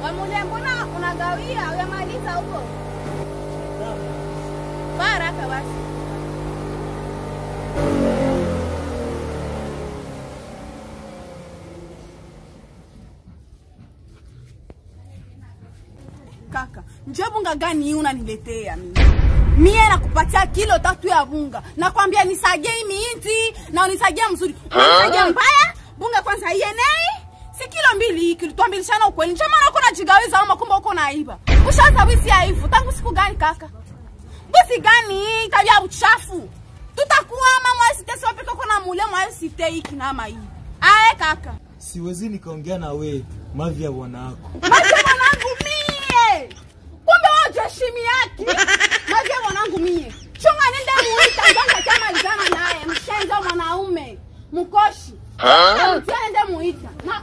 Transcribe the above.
Kamule mbona unagawia uyamaliza huko? Baraka basi. Kaka, njoo bunga gani unaniletea mimi? Mimi nakupatia kilo 3 ya bunga. Nakwambia nisagie hii mihindi na unisagie mzuri. Unisagie mbaya? Bunga kwanza ienei. Si kilo 2 kilo tuambilishana ukweli. Njoo maana uko najigawiza au kumbe uko naiba. Ushaanza wizi haifu tangu siku gani kaka? Wizi gani? Tabia uchafu. Tutakuwa mama site sope kwa na mule mwa site hiki na mai. Ae kaka. Siwezi nikaongea na wewe mavi ya bwana wako. Mavi ya mwanangu mie. Kumbe wewe heshima yake. Mavi ya mwanangu mie. Chunga nende muita nganga kama alizana naye. Mshenza mwanaume. Mkoshi. Nende muita. Na